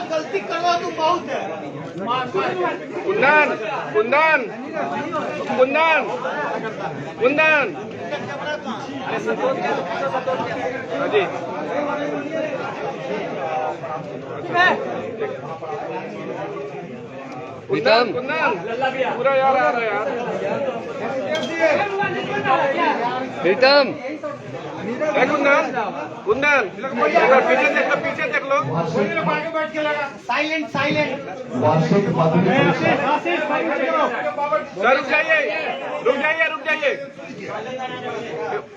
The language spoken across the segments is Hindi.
गलती करवा तू बहुत है। कुंदन कुंदन कुंदन कुंदन जी कुंदन कुंदन पूरा यार आ रहा यार प्रीतम कुंदन कुंदन पीछे देख लो साइलेंट साइलेंट वार्षिक माध्यमिक सर रुक जाइए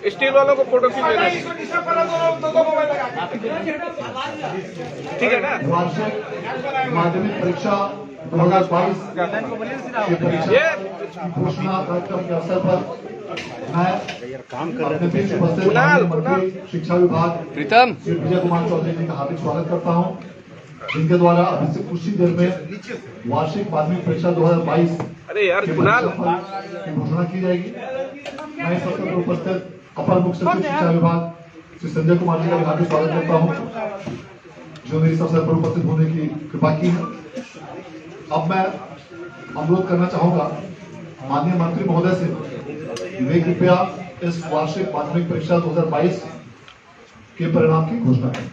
स्टील वालों को फोटो खींच लेना ठीक है ना। वार्षिक माध्यमिक परीक्षा 2022 की परीक्षा घोषणा कार्यक्रम के अवसर पर मैं अपने बीच उपस्थित मंत्री शिक्षा विभाग प्रीतम श्री विजय कुमार चौधरी जी का हार्दिक स्वागत करता हूं, जिनके द्वारा अभी से कुछ ही देर में वार्षिक माध्यमिक परीक्षा 2022 अरे यार की कुणाल की घोषणा की जाएगी। मैं इस अवसर पर उपस्थित अपर मुख्य सचिव शिक्षा विभाग श्री संजय कुमार जी का भी हार्दिक स्वागत करता हूं, जो मेरे इस अवसर पर उपस्थित होने की कृपा की है। अब मैं अनुरोध करना चाहूंगा माननीय मंत्री महोदय से वे कृपया इस वार्षिक माध्यमिक परीक्षा 2022 के परिणाम की घोषणा करें।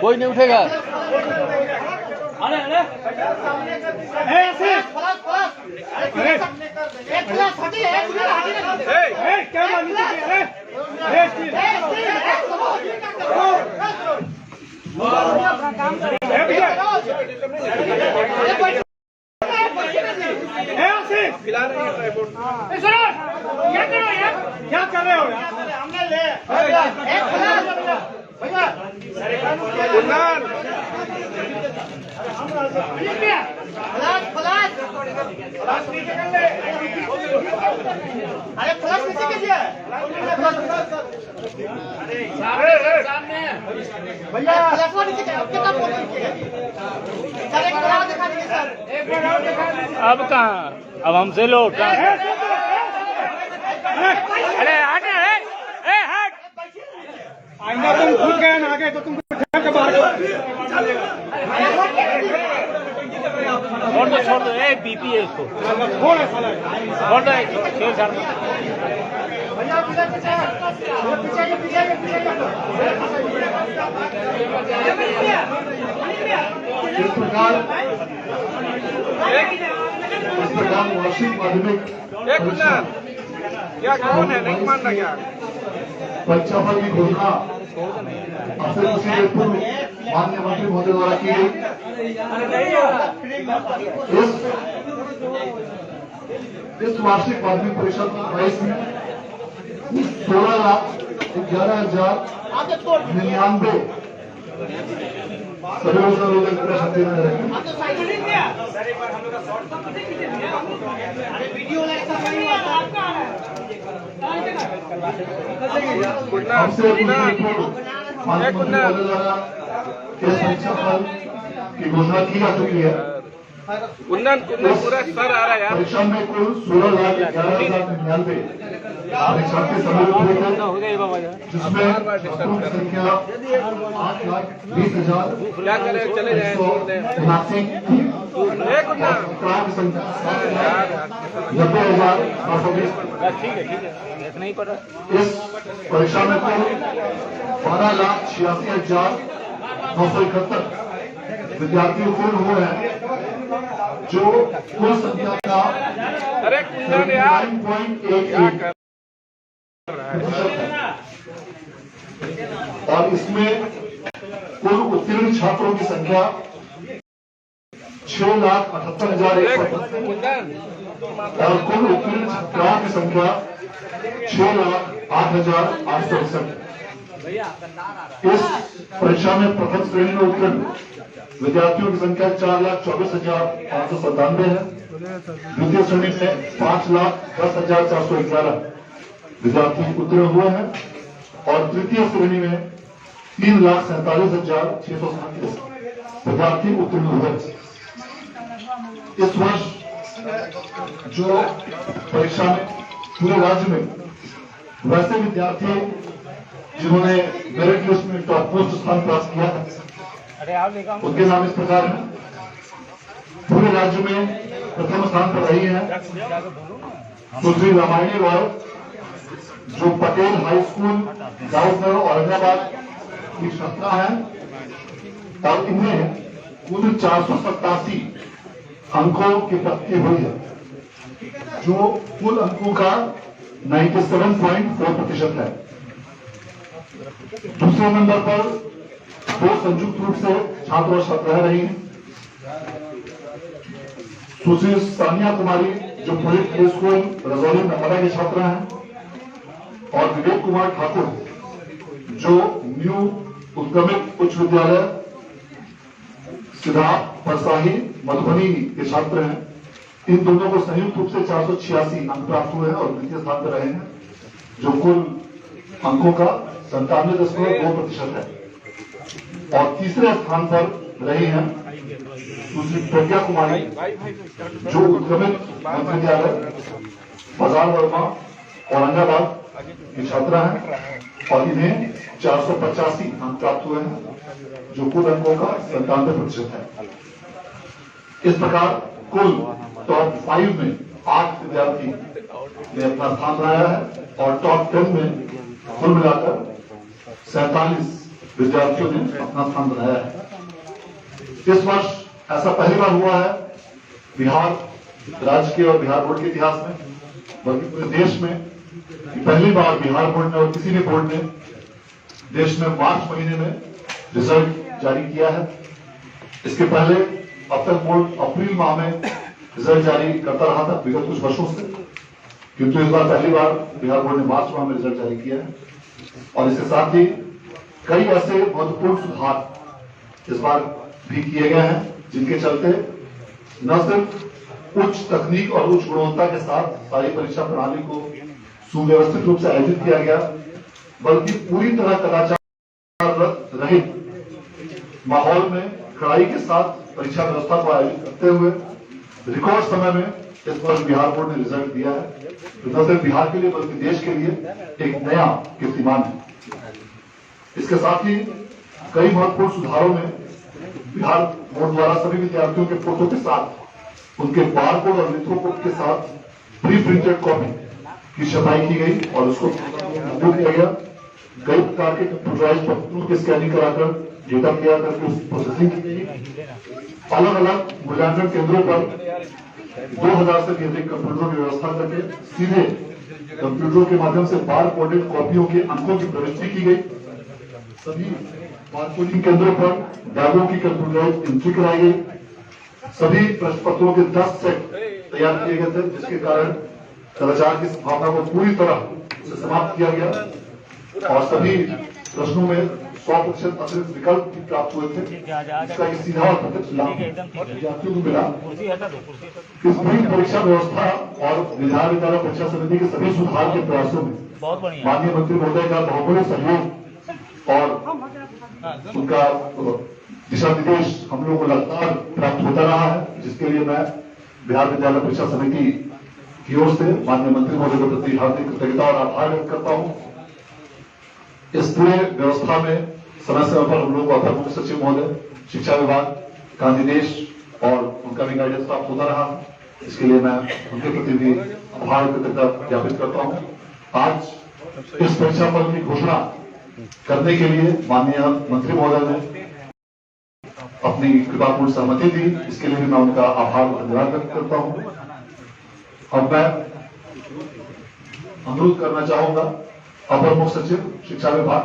कोई नहीं उठेगा। क्या कर रहे हो कुंदन अरे फ्लश नीचे कीजिए भैया दिखा दीजिए सर। अब कहाँ, अब हमसे लो अरे हट आइंदा तुम खुद गए ना आगे तो तुमको छोड़ दो बीपी है इसको छोड़ दो इस प्रकार वार्षिक माध्यमिक कुंदन क्या कौन है नहीं मान रहा क्या परीक्षा फल की घोषणा अब से कुछ देर पूर्व माननीय मंत्री महोदय द्वारा की गई। इस वार्षिक माध्यमिक परीक्षा 2022 में 16,11,099 सभी लोग परीक्षा फल की घोषणा की जा चुकी है। कुंदन पूरा सर आ रहा है यार। परीक्षा में कुल 16,11,099 परीक्षार्थी सम्मिलित हुए थे, जिसमें छात्रों की संख्या 8,20,000 क्या करें चले जाए छात्रों की संख्या 90,920। ठीक है नहीं पड़ा। इस परीक्षा में कुल 12,86,971 विद्यार्थी उत्तीर्ण हुए हैं, जो कुल संख्या का अरे कुंदन यार 9.88 और इसमें कुल उत्तीर्ण छात्रों की संख्या 6,78,175 और कुल उत्तीर्ण छात्राओं की संख्या 6,08,868। इस परीक्षा में प्रथम श्रेणी में उत्तीर्ण विद्यार्थियों की संख्या 4,24,597 है। द्वितीय श्रेणी में 5,10,411, विद्यार्थी उत्तीर्ण हुए हैं और तृतीय श्रेणी में 3,47,637 विद्यार्थी उत्तीर्ण हुए। इस वर्ष जो परीक्षा में पूरे राज्य में वैसे विद्यार्थी जिन्होंने मेरिट लिस्ट में टॉप पोस्ट स्थान प्राप्त किया है उनके नाम इस प्रकार हैं। पूरे राज्य में प्रथम स्थान पर रही है सुश्री रामायणी रॉय, जो पटेल हाई स्कूल गांवनगर औरंगाबाद की छात्रा है और इन्हें कुल 487 अंकों की प्राप्ति हुई है, जो कुल अंकों का 97.4% है। दूसरे नंबर पर दो संयुक्त रूप से छात्र और छात्राएं रही हैं। सुश्री सानिया कुमारी, जो police high school Rajauli Narmada की छात्रा हैं, और विवेक कुमार ठाकुर, जो न्यू उत्क्रमित उच्च विद्यालय सिद्धार्थ परसाही मधुबनी के छात्र हैं। इन दोनों को संयुक्त रूप से 486 अंक प्राप्त हुए हैं और द्वितीय स्थान पर रहे हैं, जो कुल अंकों का 97.2% है। और तीसरे स्थान पर रही हैं सुश्री प्रज्ञा कुमारी, जो उत्क्रमित मध्य विद्यालय बाजार वर्मा औरंगाबाद की छात्रा हैं और इन्हें 485 अंक प्राप्त हुए हैं, जो कुल अंकों का 97% है। इस प्रकार कुल टॉप 5 में 8 विद्यार्थी ने अपना स्थान बनाया है और टॉप 10 में कुल मिलाकर 47 विद्यार्थियों ने अपना स्थान बनाया है। इस वर्ष ऐसा पहली बार हुआ है बिहार राज्य के और बिहार बोर्ड के इतिहास में, बल्कि पूरे देश में पहली बार बिहार बोर्ड ने और किसी भी बोर्ड ने देश में मार्च महीने में रिजल्ट जारी किया है। इसके पहले अब तक बोर्ड अप्रैल माह में रिजल्ट जारी करता रहा था विगत कुछ वर्षों से, किंतु इस बार पहली बार बिहार बोर्ड ने मार्च माह में रिजल्ट जारी किया है। और इसके साथ ही कई ऐसे महत्वपूर्ण सुधार इस बार भी किए गए हैं, जिनके चलते न सिर्फ उच्च तकनीक और उच्च गुणवत्ता के साथ सारी परीक्षा प्रणाली को सुव्यवस्थित रूप से आयोजित किया गया, बल्कि पूरी तरह कदाचार रहित माहौल में कड़ाई के साथ परीक्षा व्यवस्था को आयोजित करते हुए रिकॉर्ड समय में इस वर्ष बिहार बोर्ड ने रिजल्ट दिया है, तो न सिर्फ बिहार के लिए बल्कि देश के लिए एक नया कीर्तिमान है। इसके साथ ही कई महत्वपूर्ण सुधारों में बिहार बोर्ड द्वारा सभी विद्यार्थियों के फोटो के साथ उनके बार कोड और लिथो कोड के साथ प्री प्रिंटेड कॉपी की छपाई की गई और उसको किया गया। कई प्रकार के कंप्यूटराइज पत्रों की स्कैनिंग कराकर डेटा तैयार करके उसकी प्रोसेसिंग की गई। अलग अलग मूल्यांकन केंद्रों पर 2000 से अधिक कंप्यूटरों की व्यवस्था करके सीधे कंप्यूटरों के माध्यम से बार कोडेड कॉपियों के अंकों की प्रविष्टि की गई। सभी बार कोडिंग केंद्रों पर बैगों की कंप्यूटराइज एंट्री कराई गई। सभी प्रश्न पत्रों के 10 सेट तैयार किए गए थे, जिसके कारण कदाचार की संभावना को पूरी तरह से समाप्त किया गया और सभी प्रश्नों में 100% अतिरिक्त विकल्प भी प्राप्त हुए थे, जिसका एक सीधा और प्रत्यक्ष लाभ विद्यार्थियों को मिला। इस पूरी परीक्षा व्यवस्था और विधान विद्यालय परीक्षा समिति के सभी सुधार के प्रयासों में माननीय मंत्री महोदय का बहुमूल्य सहयोग और उनका दिशा निर्देश हम लोगों को लगातार प्राप्त होता रहा है, जिसके लिए मैं बिहार विद्यालय परीक्षा समिति की ओर से माननीय मंत्री महोदय के प्रति हार्दिक कृतज्ञता और आभार व्यक्त करता हूं। इस पूरे व्यवस्था में समय समय पर हम लोगों को अपर मुख्य सचिव महोदय, शिक्षा विभाग का निर्देश और उनका भी गाइडेंस प्राप्त होता रहा, इसके लिए मैं उनके प्रति भी आभार कृतज्ञता ज्ञापित करता हूं। आज इस परीक्षा फल की घोषणा करने के लिए माननीय मंत्री महोदय ने अपनी कृपापूर्ण सहमति दी, इसके लिए भी मैं उनका आभार धन्यवाद व्यक्त करता हूं। अब मैं अनुरोध करना चाहूंगा अपर मुख्य सचिव शिक्षा विभाग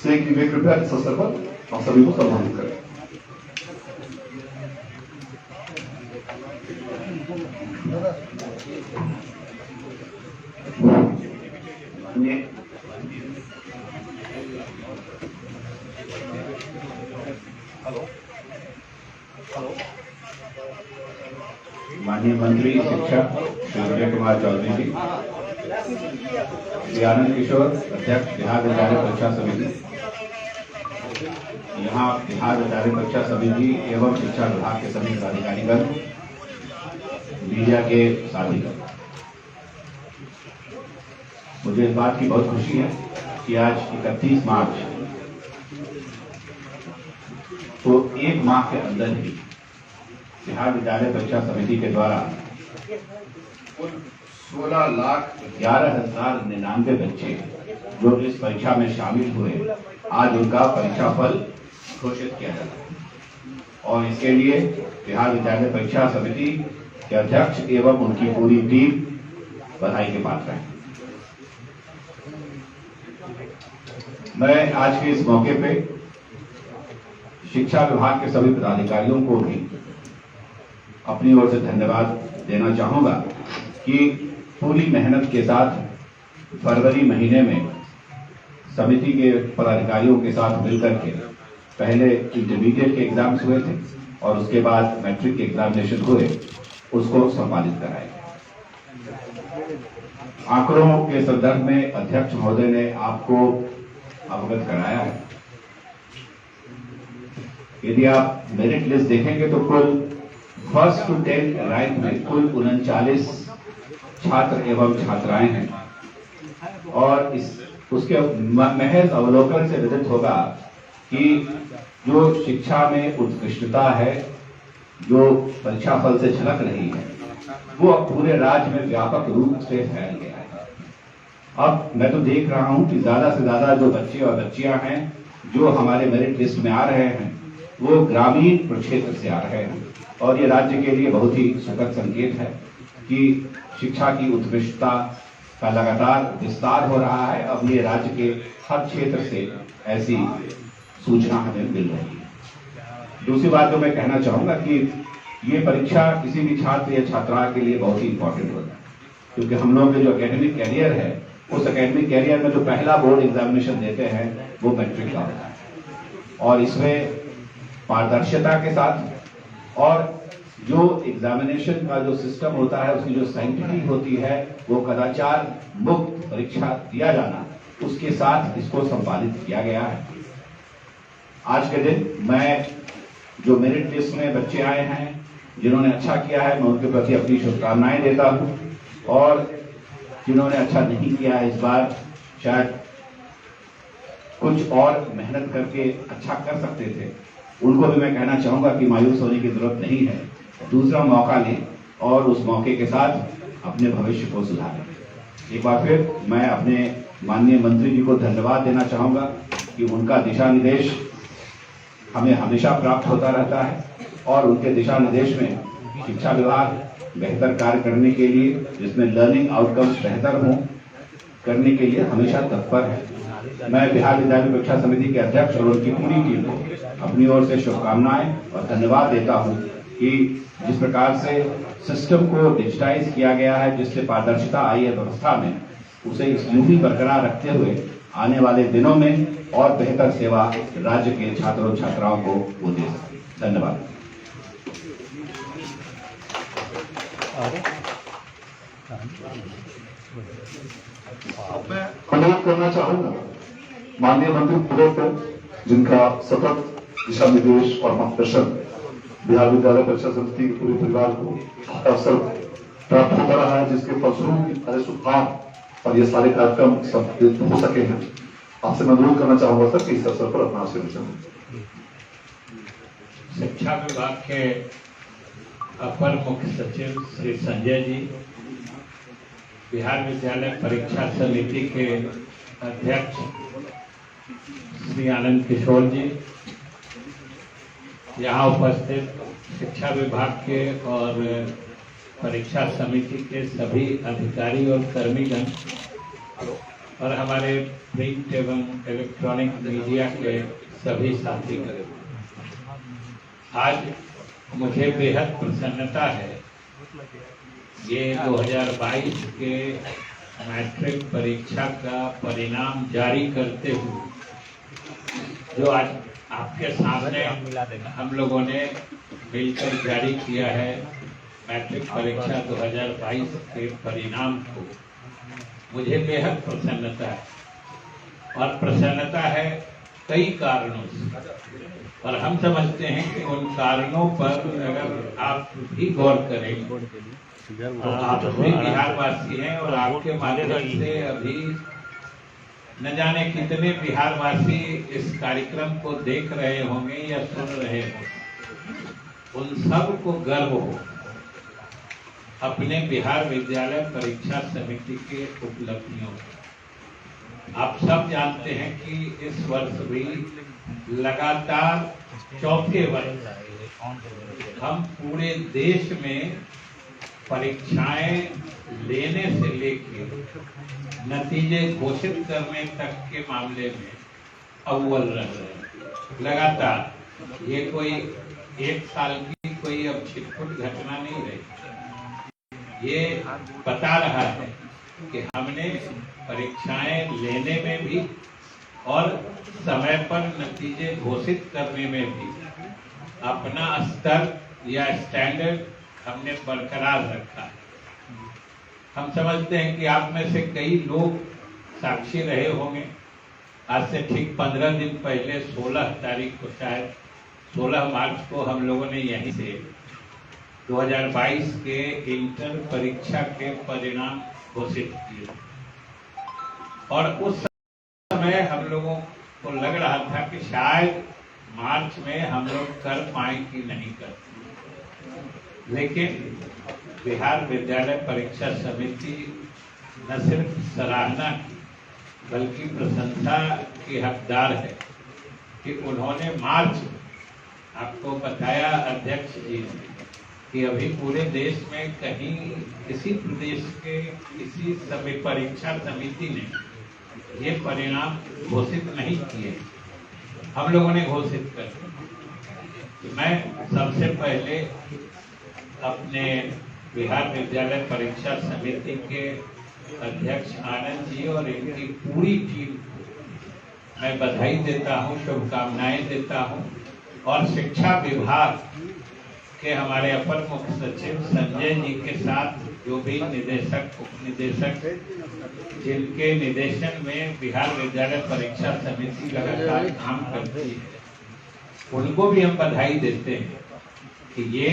से कि वे कृपया इस अवसर पर हम सभी को सम्मानित करें। माननीय मंत्री शिक्षा श्री विजय कुमार चौधरी जी, श्री आनंद किशोर, अध्यक्ष बिहार विद्यालय परीक्षा समिति। यहाँ बिहार विद्यालय परीक्षा समिति एवं शिक्षा विभाग के सभी पदाधिकारीगण, मीडिया के साथीगण, मुझे इस बात की बहुत खुशी है कि आज 31 मार्च तो एक माह के अंदर ही बिहार विद्यालय परीक्षा समिति के द्वारा 16,11,099 बच्चे जो इस परीक्षा में शामिल हुए, आज उनका परीक्षा फल घोषित किया जाता है। और इसके लिए बिहार विद्यालय परीक्षा समिति के अध्यक्ष एवं उनकी पूरी टीम बधाई के पात्र है। मैं आज के इस मौके पे शिक्षा विभाग के सभी पदाधिकारियों को भी अपनी ओर से धन्यवाद देना चाहूंगा कि पूरी मेहनत के साथ फरवरी महीने में समिति के पदाधिकारियों के साथ मिलकर के पहले इंटरमीडिएट के एग्जाम्स हुए थे और उसके बाद मैट्रिक के एग्जामिनेशन हुए, उसको संपादित कराया। आंकड़ों के संदर्भ में अध्यक्ष महोदय ने आपको अवगत कराया है। यदि आप मेरिट लिस्ट देखेंगे तो कुल फर्स्ट टू 10 रैंक में कुल 39 छात्र एवं छात्राएं हैं और उसके महज अवलोकन से विदित होगा कि जो शिक्षा में उत्कृष्टता है, जो परीक्षा फल से झलक रही है, वो अब पूरे राज्य में व्यापक रूप से फैल गया है। अब मैं तो देख रहा हूं कि ज्यादा से ज्यादा जो बच्चे और बच्चियां हैं जो हमारे मेरिट लिस्ट में आ रहे हैं वो ग्रामीण प्रक्षेत्र से आ रहे हैं और ये राज्य के लिए बहुत ही सुखद संकेत है कि शिक्षा की उत्कृष्टता का लगातार विस्तार हो रहा है। अब ये राज्य के हर क्षेत्र से ऐसी सूचना हमें मिल रही है। दूसरी बात जो मैं कहना चाहूंगा कि ये परीक्षा किसी भी छात्र या छात्रा के लिए बहुत ही इंपॉर्टेंट होता है, क्योंकि हम लोग के जो एकेडमिक कैरियर है, उस एकेडमिक कैरियर में जो पहला बोर्ड एग्जामिनेशन देते हैं वो मैट्रिक का होता है और इसमें पारदर्शिता के साथ और जो एग्जामिनेशन का जो सिस्टम होता है, उसकी जो सैंक्टिटी होती है, वो कदाचार मुक्त परीक्षा दिया जाना, उसके साथ इसको संपादित किया गया है। आज के दिन मैं जो मेरिट लिस्ट में बच्चे आए हैं जिन्होंने अच्छा किया है, मैं उनके प्रति अपनी शुभकामनाएं देता हूं और जिन्होंने अच्छा नहीं किया है, इस बार शायद कुछ और मेहनत करके अच्छा कर सकते थे, उनको भी मैं कहना चाहूंगा कि मायूस होने की जरूरत नहीं है। दूसरा मौका लें और उस मौके के साथ अपने भविष्य को सुधारें। एक बार फिर मैं अपने माननीय मंत्री जी को धन्यवाद देना चाहूंगा कि उनका दिशा निर्देश हमें हमेशा प्राप्त होता रहता है और उनके दिशा निर्देश में शिक्षा विभाग बेहतर कार्य करने के लिए, जिसमें लर्निंग आउटकम्स बेहतर हों, करने के लिए हमेशा तत्पर है। मैं बिहार विद्यालय परीक्षा समिति के अध्यक्ष और उनकी पूरी टीम को अपनी ओर से शुभकामनाएं और धन्यवाद देता हूं कि जिस प्रकार से सिस्टम को डिजिटाइज किया गया है, जिससे पारदर्शिता आई है व्यवस्था में, उसे स्मूथली बरकरार रखते हुए आने वाले दिनों में और बेहतर सेवा राज्य के छात्रों छात्राओं को वो दे सके। धन्यवाद। मैं अनुरोध करना चाहूंगा माननीय मंत्री महोदय को, जिनका सतत दिशा निर्देश और मार्गदर्शन बिहार विद्यालय परीक्षा समिति के पूरे परिवार को अवसर प्राप्त होता रहा है, जिसके फलस्वरूप सारे सुधार और ये सारे कार्यक्रम संपादित हो सके हैं। आपसे मैं अनुरोध करना चाहूंगा सर कि इस अवसर पर अपना आशीर्वाद। शिक्षा विभाग के अपर मुख्य सचिव श्री संजय जी, बिहार विद्यालय परीक्षा समिति के अध्यक्ष श्री आनंद किशोर जी, यहाँ उपस्थित शिक्षा विभाग के और परीक्षा समिति के सभी अधिकारी और कर्मीगण और हमारे प्रिंट एवं इलेक्ट्रॉनिक मीडिया के सभी साथीगण, आज मुझे बेहद प्रसन्नता है ये 2022 के मैट्रिक परीक्षा का परिणाम जारी करते हुए जो आज आपके सामने हम लोगों ने मिलकर जारी किया है मैट्रिक परीक्षा 2022 के परिणाम को, मुझे बेहद प्रसन्नता है, और प्रसन्नता है कई कारणों से। और हम समझते हैं कि उन कारणों पर अगर आप भी गौर करें, तो आप भी बिहारवासी हैं और आपके माध्यम से अभी न जाने कितने बिहारवासी इस कार्यक्रम को देख रहे होंगे या सुन रहे होंगे। उन सब को गर्व हो अपने बिहार विद्यालय परीक्षा समिति के उपलब्धियों। आप सब जानते हैं कि इस वर्ष भी लगातार चौथे वर्ष हम पूरे देश में परीक्षाएं लेने से लेकर नतीजे घोषित करने तक के मामले में अव्वल रह रहे हैं। लगातार ये कोई एक साल की कोई अब छिटपुट घटना नहीं रही। ये बता रहा है कि हमने परीक्षाएं लेने में भी और समय पर नतीजे घोषित करने में भी अपना स्तर या स्टैंडर्ड हमने बरकरार रखा है। हम समझते हैं कि आप में से कई लोग साक्षी रहे होंगे। आज से ठीक 15 दिन पहले 16 तारीख को, शायद 16 मार्च को हम लोगों ने यहीं से 2022 के इंटर परीक्षा के परिणाम घोषित किए, और उस समय हम लोगों को लग रहा था कि शायद मार्च में हम लोग कर पाए कि नहीं कर। लेकिन बिहार विद्यालय परीक्षा समिति न सिर्फ सराहना की बल्कि प्रशंसा की हकदार है कि उन्होंने मार्च में, आपको बताया अध्यक्ष जी ने कि अभी पूरे देश में कहीं किसी प्रदेश के किसी परीक्षा समिति ने ये परिणाम घोषित नहीं किए, हम लोगों ने घोषित कर दिए। मैं सबसे पहले अपने बिहार विद्यालय परीक्षा समिति के अध्यक्ष आनंद जी और इनकी पूरी टीम को मैं बधाई देता हूं, शुभकामनाएं देता हूं, और शिक्षा विभाग के हमारे अपर मुख्य सचिव संजय जी के साथ जो भी निदेशक, उप निदेशक जिनके निर्देशन में बिहार विद्यालय परीक्षा समिति लगातार काम करती है, उनको भी हम बधाई देते हैं कि ये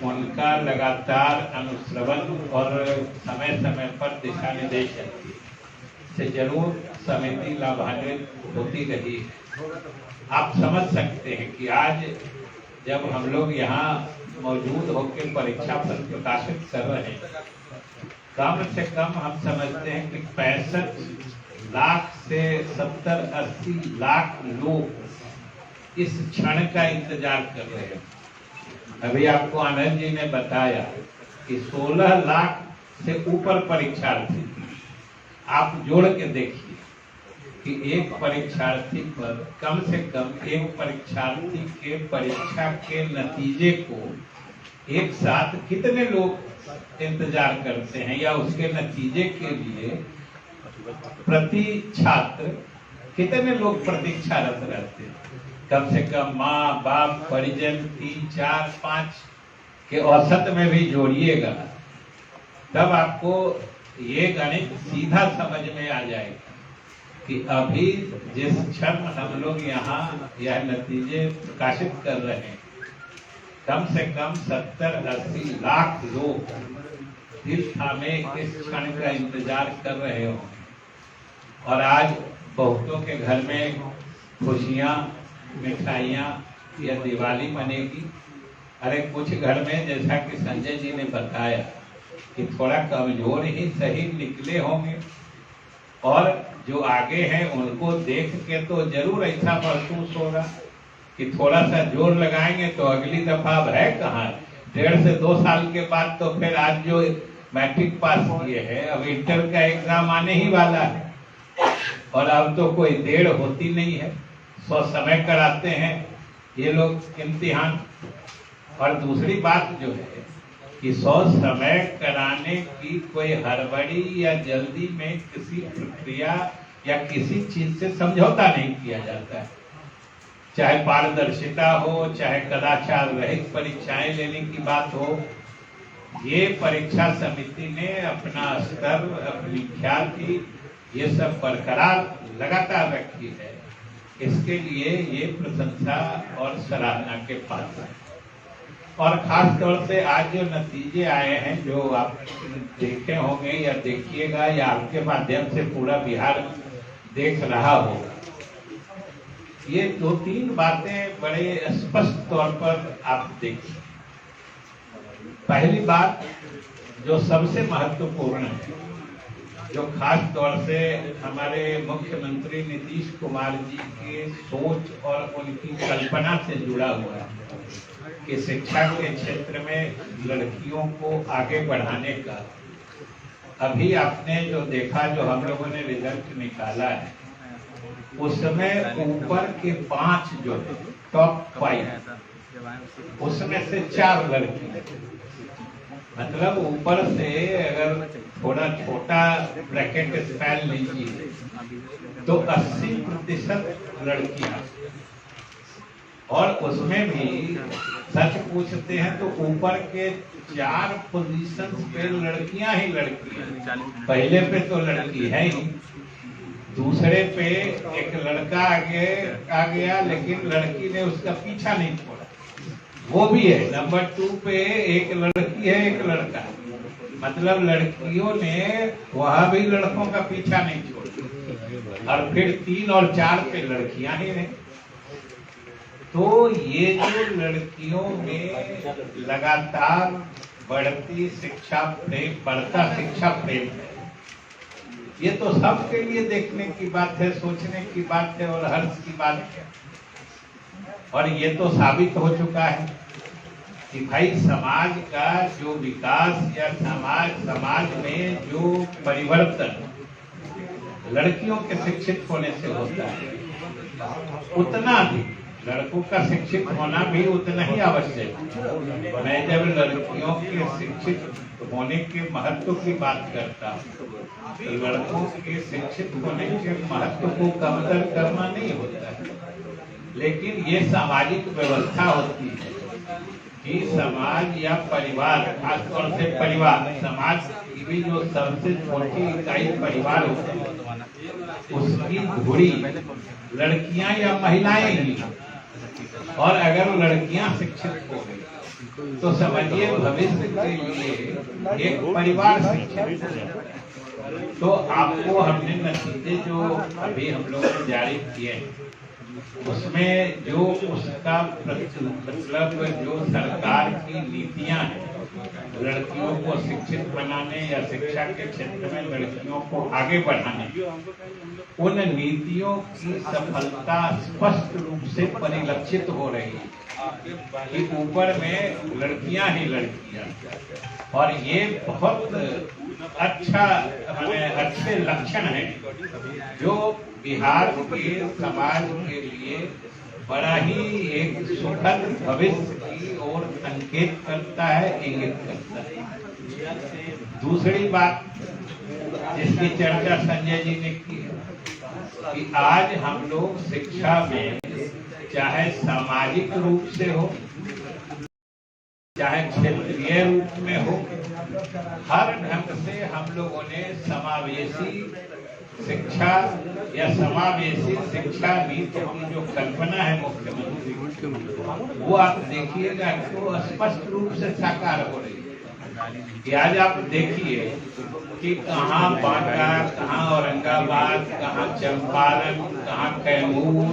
उनका लगातार अनुश्रवण और समय समय पर दिशा निर्देशन से जरूर समिति लाभान्वित होती रही है। आप समझ सकते हैं कि आज जब हम लोग यहाँ मौजूद होकर परीक्षा फल प्रकाशित कर रहे हैं, कम से कम हम समझते हैं कि 65 लाख से 70-80 लाख लोग इस क्षण का इंतजार कर रहे हैं। अभी आपको आनंद जी ने बताया कि 16 लाख से ऊपर परीक्षार्थी, आप जोड़ के देखिए कि एक परीक्षार्थी पर कम से कम एक परीक्षार्थी के परीक्षा के नतीजे को एक साथ कितने लोग इंतजार करते हैं, या उसके नतीजे के लिए प्रति छात्र कितने लोग प्रतीक्षारत रहते हैं। कम से कम माँ बाप परिजन 3, 4, 5 के औसत में भी जोड़िएगा, तब आपको ये गणित सीधा समझ में आ जाएगा कि अभी जिस क्षण हम लोग यहाँ यह नतीजे प्रकाशित कर रहे हैं, कम से कम 70-80 लाख लोग दिल थामे इस क्षण का इंतजार कर रहे होंगे। और आज बहुतों के घर में खुशियाँ, मिठाइयाँ या दिवाली मनेगी। अरे कुछ घर में, जैसा कि संजय जी ने बताया, कि थोड़ा कमजोर ही सही निकले होंगे, और जो आगे हैं उनको देख के तो जरूर ऐसा महसूस होगा कि थोड़ा सा जोर लगाएंगे तो अगली दफा अब है कहाँ, 1.5 से 2 साल के बाद तो फिर आज जो मैट्रिक पास किए हैं, अब इंटर का एग्जाम आने ही वाला है, और अब तो कोई देर होती नहीं है, समय कराते हैं ये लोग इम्तिहान। और दूसरी बात जो है कि समय कराने की कोई हड़बड़ी या जल्दी में किसी प्रक्रिया या किसी चीज से समझौता नहीं किया जाता है। चाहे पारदर्शिता हो, चाहे कदाचार रहित परीक्षाएं लेने की बात हो, ये परीक्षा समिति ने अपना स्तर, अपनी ख्याति, ये सब बरकरार लगातार रखी है। इसके लिए ये प्रशंसा और सराहना के पात्र है। और खास तौर से आज जो नतीजे आए हैं, जो आप देखे होंगे या देखिएगा या आपके माध्यम से पूरा बिहार देख रहा होगा, ये 2-3 बातें बड़े स्पष्ट तौर पर आप देखिए। पहली बात जो सबसे महत्वपूर्ण है, जो खास तौर से हमारे मुख्यमंत्री नीतीश कुमार जी के सोच और उनकी कल्पना से जुड़ा हुआ है कि शिक्षा के क्षेत्र में लड़कियों को आगे बढ़ाने का, अभी आपने जो देखा, जो हम लोगों ने रिजल्ट निकाला है, उसमें ऊपर के 5 जो टॉप 5 उसमें से 4 लड़की। मतलब ऊपर से अगर थोड़ा छोटा ब्रैकेट स्पैन लीजिए तो 80% लड़कियां, और उसमें भी सच पूछते हैं तो ऊपर के 4 पोजीशन पे लड़कियां ही लड़कियां। पहले पे तो लड़की है ही, दूसरे पे एक लड़का आगे आ गया, लेकिन लड़की ने उसका पीछा नहीं छोड़ा, वो भी है। नंबर 2 पे एक लड़की है, एक लड़का है। मतलब लड़कियों ने वहां भी लड़कों का पीछा नहीं छोड़ा, और फिर 3 और 4 पे लड़कियां ही रही। तो ये जो लड़कियों में लगातार बढ़ती शिक्षा प्रेम, बढ़ता शिक्षा प्रेम है, ये तो सबके लिए देखने की बात है, सोचने की बात है और हर्ष की बात है। और ये तो साबित हो चुका है कि भाई समाज का जो विकास या समाज में जो परिवर्तन लड़कियों के शिक्षित होने से होता है, उतना भी लड़कों का शिक्षित होना भी उतना ही आवश्यक है। मैं जब लड़कियों के शिक्षित होने के महत्व की बात करता हूँ, तो लड़कों के शिक्षित होने के महत्व को कमतर करना नहीं होता है, लेकिन ये सामाजिक व्यवस्था होती है कि समाज या परिवार, खासतौर से परिवार, समाज की भी जो सबसे छोटी इकाई परिवार होती है, उसकी धुरी लड़कियां या महिलाएं ही। और अगर लड़कियां शिक्षित हो गई तो समझिए भविष्य के लिए एक परिवार शिक्षित हो जाए। तो आपको हमने नतीजे जो अभी हम लोगों ने जारी किए हैं, उसमें जो उसका मतलब जो सरकार की नीतियां हैं लड़कियों को शिक्षित बनाने या शिक्षा के क्षेत्र में लड़कियों को आगे बढ़ाने, उन नीतियों की सफलता स्पष्ट रूप से परिलक्षित हो रही है कि ऊपर में लड़कियां ही लड़कियां। और ये बहुत अच्छा, अच्छे लक्षण है जो बिहार के समाज के लिए बड़ा ही एक सुखद भविष्य की ओर संकेत करता है, इंगित करता है। दूसरी बात जिसकी चर्चा संजय जी ने की कि आज हम लोग शिक्षा में चाहे सामाजिक रूप से हो चाहे क्षेत्रीय रूप में हो, हर ढंग से हम लोगों ने समावेशी शिक्षा या समावेशी शिक्षा नीति की जो कल्पना है मुख्यमंत्री, वो आप देखिएगा तो स्पष्ट रूप से साकार हो रही है। कि आज आप देखिए कि कहाँ बांका, कहाँ औरंगाबाद, कहाँ चंपारण, कहाँ कैमूर,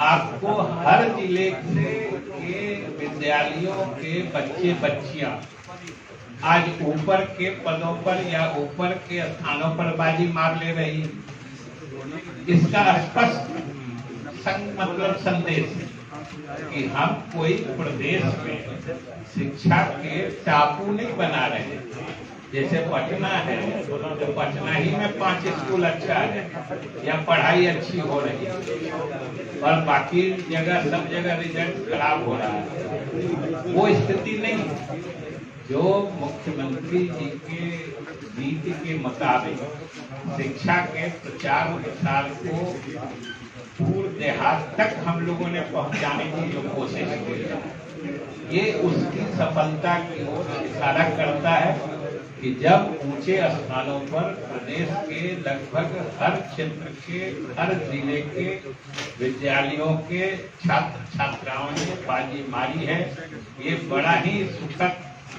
आपको हर जिले से के विद्यालयों के बच्चे बच्चियां आज ऊपर के पदों पर या ऊपर के स्थानों पर बाजी मार ले रही। इसका स्पष्ट मतलब संदेश है कि हम कोई प्रदेश में शिक्षा के टापू नहीं बना रहे। जैसे पटना है तो पटना ही में 5 स्कूल अच्छा है या पढ़ाई अच्छी हो रही है और बाकी जगह सब जगह रिजल्ट खराब हो रहा है, वो स्थिति नहीं। जो मुख्यमंत्री जी के नीति के मुताबिक शिक्षा के प्रचार प्रसार को पूर्ण देहात तक हम लोगों ने पहुंचाने की जो कोशिश की है, ये उसकी सफलता की ओर इशारा करता है कि जब ऊंचे स्थानों पर प्रदेश के लगभग हर क्षेत्र के, हर जिले के विद्यालयों के छात्र छात्राओं ने बाजी मारी है, ये बड़ा ही सुखद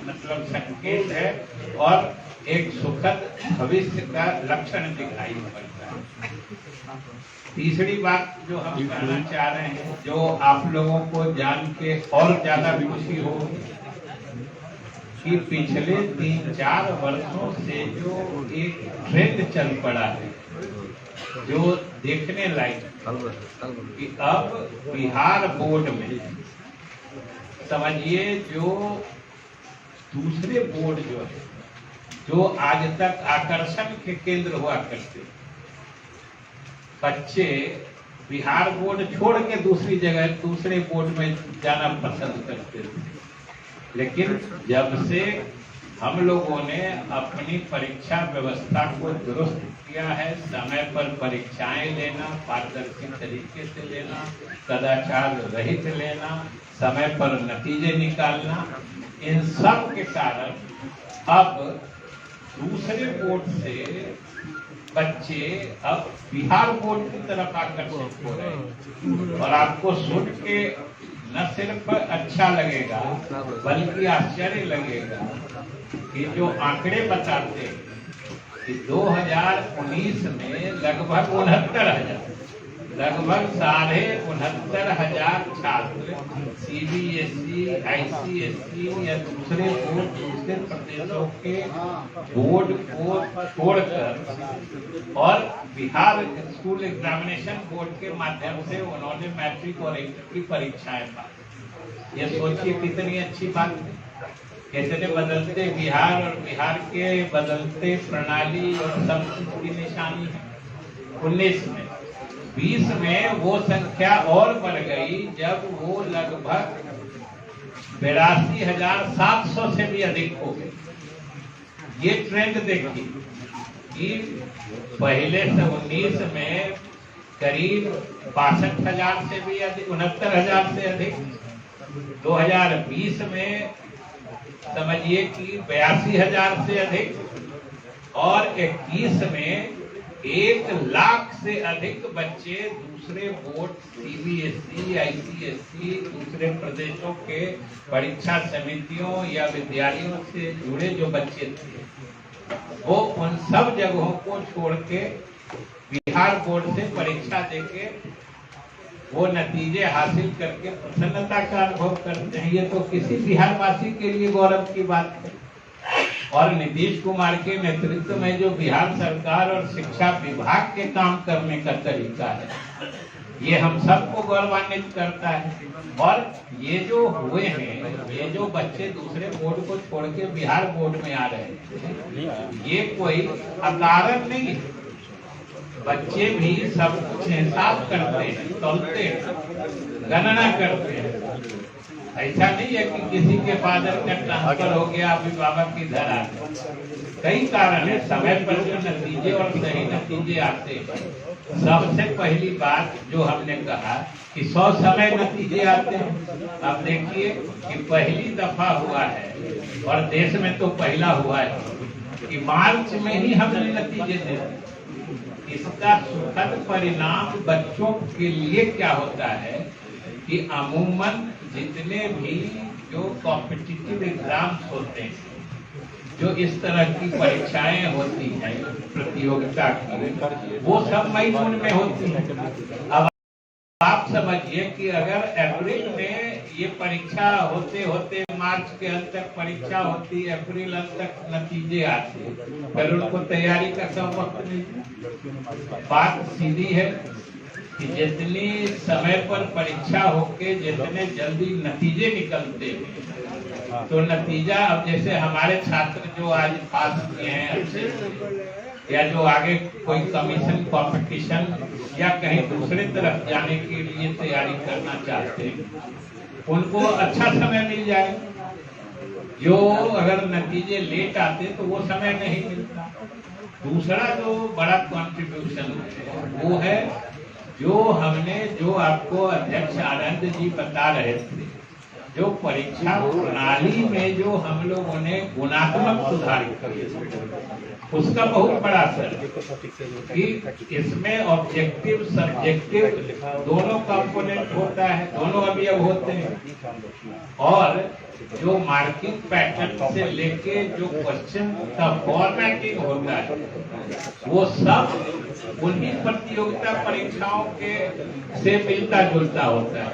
मतलब संकेत है और एक सुखद भविष्य का लक्षण दिखाई पड़ता है। तीसरी बात जो हम कहना चाह रहे हैं, जो आप लोगों को जान के और ज्यादा खुशी होगी कि पिछले 3-4 वर्षों से जो एक ट्रेंड चल पड़ा है, जो देखने लायक कि अब बिहार बोर्ड में समझिए जो दूसरे बोर्ड जो है, जो आज तक आकर्षण के केंद्र हुआ करते, बच्चे बिहार बोर्ड छोड़ के दूसरी जगह दूसरे बोर्ड में जाना पसंद करते थे। लेकिन जब से हम लोगों ने अपनी परीक्षा व्यवस्था को दुरुस्त किया है, समय पर परीक्षाएं लेना, पारदर्शी तरीके से लेना, कदाचार रहित लेना, समय पर नतीजे निकालना, इन सब के कारण अब दूसरे बोर्ड से बच्चे अब बिहार बोर्ड की तरफ आकर्षित हो रहे हैं। और आपको सुन के न सिर्फ अच्छा लगेगा बल्कि आश्चर्य लगेगा कि जो आंकड़े बताते हैं कि 2019 में लगभग 69,500 छात्र CBSE, ICSE या दूसरे बोर्ड, दूसरे प्रदेशों के बोर्ड को छोड़कर और बिहार स्कूल एग्जामिनेशन बोर्ड के माध्यम से उन्होंने मैट्रिक और इंटर की परीक्षाएं पास। ये सोचिए कितनी अच्छी बात है, कितने बदलते बिहार और बिहार के बदलते प्रणाली और सब चीज की निशानी है। 19 में 20 में वो संख्या और बढ़ गई जब वो लगभग 82,700 से भी अधिक हो गई। ये ट्रेंड देखिए कि पहले से 19 में करीब 62,000 से भी अधिक, 69,000 से अधिक, 2020 में समझिए कि 82,000 से अधिक और 21 में 1 लाख से अधिक बच्चे दूसरे बोर्ड CBSE, ICSE, दूसरे प्रदेशों के परीक्षा समितियों या विद्यालयों से जुड़े जो बच्चे थे, वो उन सब जगहों को छोड़ के बिहार बोर्ड से परीक्षा देके वो नतीजे हासिल करके प्रसन्नता का अनुभव करते हैं। ये तो किसी बिहारवासी के लिए गौरव की बात है। और नीतीश कुमार के नेतृत्व में जो बिहार सरकार और शिक्षा विभाग के काम करने का तरीका है, ये हम सबको गौरवान्वित करता है। और ये जो हुए हैं, ये जो बच्चे दूसरे बोर्ड को छोड़ के बिहार बोर्ड में आ रहे हैं, ये कोई अकारण नहीं है। बच्चे भी सब कुछ हिसाब करते हैं, तोलते हैं, गणना करते हैं। ऐसा नहीं है कि किसी के फादर का ट्रांसफर हो गया, अभिभावक इधर आ गए। कई कारण है, समय पर जो नतीजे और सही नतीजे आते हैं। सबसे पहली बात जो हमने कहा कि 100 समय नतीजे आते हैं। अब देखिए कि पहली दफा हुआ है और देश में तो पहला हुआ है कि मार्च में ही हमने नतीजे दे दिए। इसका सुखद परिणाम बच्चों के लिए क्या होता है कि अमूमन जितने भी जो कॉम्पिटिटिव एग्जाम्स होते हैं, जो इस तरह की परीक्षाएं होती हैं प्रतियोगिता की, वो सब मई जून में होती हैं। अब आप समझिए कि अगर अप्रैल में ये परीक्षा होते होते मार्च के अंत तक परीक्षा होती, अप्रैल अंत तक नतीजे आते, फिर उनको तैयारी का सब वक्त नहीं। बात सीधी है कि जितनी समय पर परीक्षा होके जितने जल्दी नतीजे निकलते हैं, तो नतीजा अब जैसे हमारे छात्र जो आज पास किए हैं अच्छे से, या जो आगे कोई कमीशन कंपटीशन या कहीं दूसरे तरफ जाने के लिए तैयारी करना चाहते हैं, उनको अच्छा समय मिल जाए। जो अगर नतीजे लेट आते तो वो समय नहीं मिलता। दूसरा जो बड़ा कंट्रीब्यूशन है वो है जो हमने, जो आपको अध्यक्ष आनंद जी बता रहे थे, जो परीक्षा प्रणाली में जो हम लोगों ने गुणात्मक सुधार किए उसका बहुत बड़ा असर है कि इसमें ऑब्जेक्टिव सब्जेक्टिव दोनों कंपोनेंट होता है, दोनों अवयव होते हैं। और जो मार्किंग पैटर्न से लेके जो क्वेश्चन का फॉर्मेटिंग होता है वो सब उन्हीं प्रतियोगिता परीक्षाओं के से मिलता जुलता होता है।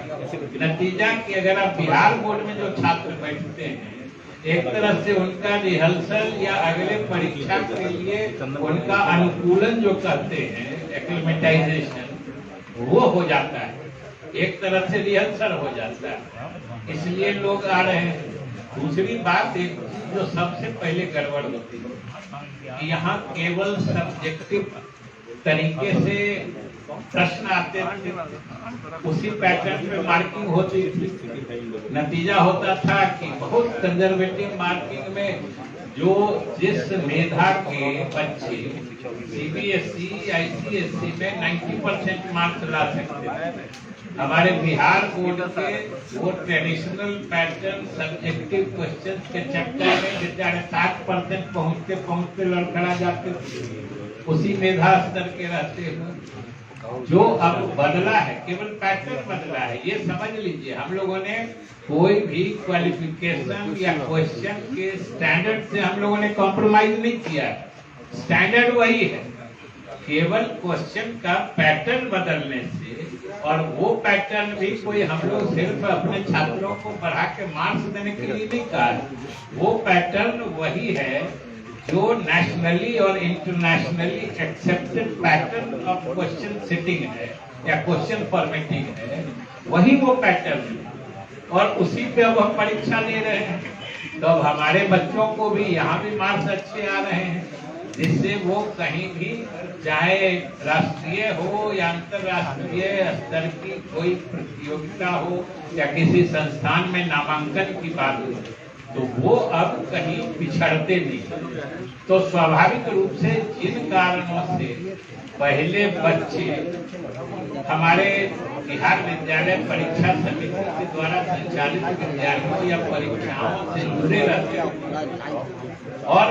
नतीजा कि अगर आप बिहार बोर्ड में जो छात्र बैठते हैं एक तरह से उनका रिहर्सल या अगले परीक्षा के लिए उनका अनुकूलन जो करते हैं एक्लिमेटाइजेशन वो हो जाता है, एक तरह से रिहर्सल हो जाता है, इसलिए लोग आ रहे हैं। दूसरी बात एक जो सबसे पहले गड़बड़ होती है कि यहाँ केवल सब्जेक्टिव तरीके से प्रश्न आते थे, उसी पैटर्न पे मार्किंग होती थी। नतीजा होता था कि बहुत कंजर्वेटिव मार्किंग में जो जिस मेधा के बच्चे सीबीएसई आईसीएसई में 90% मार्क्स ला सकते थे, हमारे बिहार बोर्ड के वो ट्रेडिशनल पैटर्न सब्जेक्टिव क्वेश्चन के चक्कर में बेचारे 60% पहुंचते पहुंचते लड़खड़ा जाते थे, उसी मेधा स्तर के रहते हुए। जो अब बदला है केवल पैटर्न बदला है, ये समझ लीजिए। हम लोगों ने कोई भी क्वालिफिकेशन या क्वेश्चन के स्टैंडर्ड से हम लोगों ने कॉम्प्रोमाइज नहीं किया, स्टैंडर्ड वही है, केवल क्वेश्चन का पैटर्न बदलने से। और वो पैटर्न भी कोई हम लोग सिर्फ अपने छात्रों को बढ़ा के मार्क्स देने के लिए नहीं कहा, वो पैटर्न वही है जो नेशनली और internationally accepted pattern of question sitting है या क्वेश्चन फॉर्मेटिंग है, वही वो पैटर्न है और उसी पे अब हम परीक्षा ले रहे हैं। तो अब हमारे बच्चों को भी यहाँ भी मार्क्स अच्छे आ रहे हैं, जिससे वो कहीं भी चाहे राष्ट्रीय हो या अंतर्राष्ट्रीय स्तर की कोई प्रतियोगिता हो या किसी संस्थान में नामांकन की बात हो तो वो अब कहीं पिछड़ते नहीं। तो स्वाभाविक रूप से जिन कारणों से पहले बच्चे हमारे बिहार विद्यालय परीक्षा समिति के द्वारा संचालित विद्यालयों या परीक्षाओं से जुड़े रहते हैं और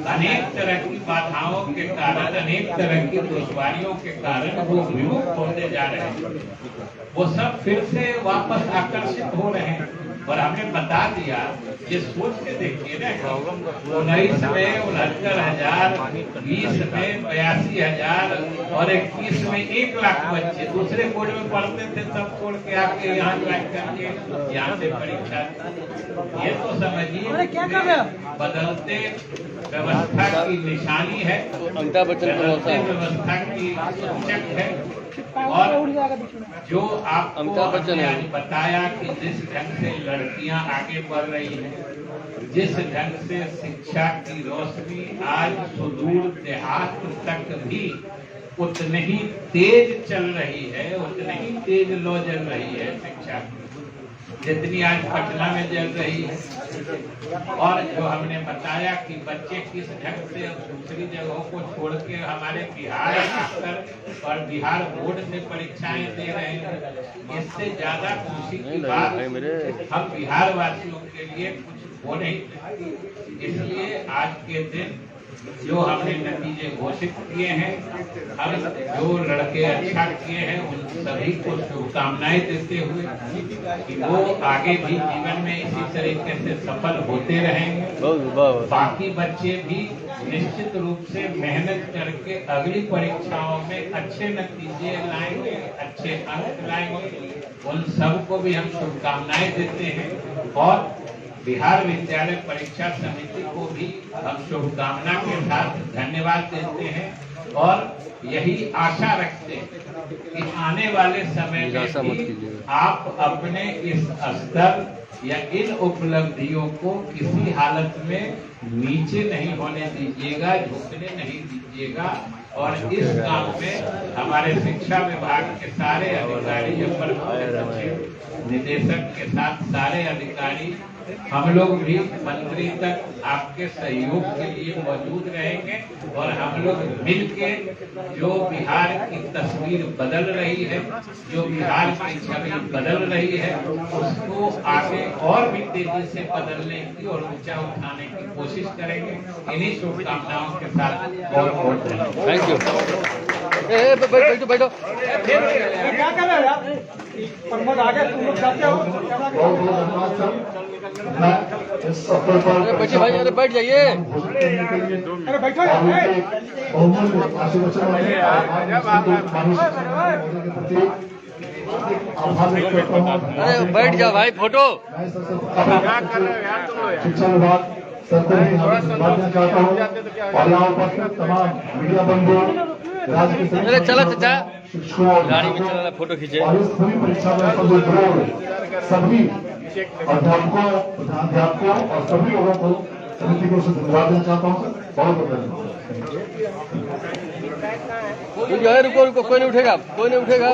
अनेक तरह की बाधाओं के कारण, अनेक तरह की दुश्वारियों के कारण वो विमुख होते जा रहे हैं, वो सब फिर से वापस आकर्षित हो रहे हैं। और हमने बता दिया, ये सोच के देखिए ना, 19 में 69,000, 20 में 82,000 और 21 में 1 लाख बच्चे दूसरे बोर्ड में पढ़ते थे, सब छोड़ के आके यहाँ ज्वाइन करके यहाँ से परीक्षा। ये तो समझिए बदलते व्यवस्था की निशानी है, अमिताभ बच्चन व्यवस्था की सूचक है। और जो आपको हमने बताया कि जिस ढंग से लड़कियां आगे बढ़ रही हैं, जिस ढंग से शिक्षा की रोशनी आज सुदूर देहात तक भी उतनी ही तेज चल रही है, उतनी ही तेज लो जल रही है शिक्षा जितनी आज पटना में जल रही है। और जो हमने बताया कि बच्चे किस ढंग से दूसरी जगहों को छोड़ के हमारे बिहार आकर और बिहार बोर्ड से परीक्षाएं दे रहे हैं, इससे ज्यादा खुशी की बात हम बिहार वासियों के लिए कुछ हो नहीं। इसलिए आज के दिन जो हमने नतीजे घोषित किए हैं, हम जो लड़के अच्छा किए हैं उन सभी को शुभकामनाएं देते हुए कि वो आगे भी जीवन में इसी तरीके से सफल होते रहेंगे। बाकी बच्चे भी निश्चित रूप से मेहनत करके अगली परीक्षाओं में अच्छे नतीजे लाएंगे, अच्छे अंक लाएंगे। उन सबको भी हम शुभकामनाएं देते हैं और बिहार विद्यालय परीक्षा समिति को भी हम शुभकामना के साथ धन्यवाद देते हैं और यही आशा रखते हैं कि आने वाले समय में भी आप अपने इस स्तर या इन उपलब्धियों को किसी हालत में नीचे नहीं होने दीजिएगा, झुकने नहीं दीजिएगा। और इस काम में हमारे शिक्षा विभाग के सारे अधिकारी, अपर मुख्य सचिव, निदेशक के साथ सारे अधिकारी हम लोग भी मंत्री तक आपके सहयोग के लिए मौजूद रहेंगे और हम लोग मिलके जो बिहार की तस्वीर बदल रही है, जो बिहार की छवि बदल रही है, उसको आगे और भी तेजी से बदलने की और ऊंचा उठाने की कोशिश करेंगे। इन्हीं शुभकामनाओं के साथ बहुत धन्यवाद। Thank you. बैठो बैठो। क्या कर रहे हो यार? प्रमोद आगे तुम लोग जाते हो बहुत बहुत धन्यवाद सर। मैं इस अवसर पर बैठिए भाई, अरे बैठ जाइए। घोषित करने के लिए अरे बैठो और यार। उनके बहुमूल्य आशीर्वचन के प्रति आभार व्यक्त करता हूँ। अरे बैठ जाओ भाई, फोटो। मैं इस अवसर पर शिक्षा विभाग सर को भी धन्यवाद देना चाहता हूँ और यहाँ उपस्थित तमाम मीडिया बंधु, राज्य के सभी अरे चलो चाचा, शिक्षकों और गाड़ी में चला फोटो खींचे। और इस पूरी परीक्षा में सभी अध्यापकों, प्रधानाध्यापकों और सभी लोगों को समिति को धन्यवाद देना चाहता हूँ। बहुत बहुत धन्यवाद। रुको रुको, कोई नहीं उठेगा, कोई नहीं उठेगा।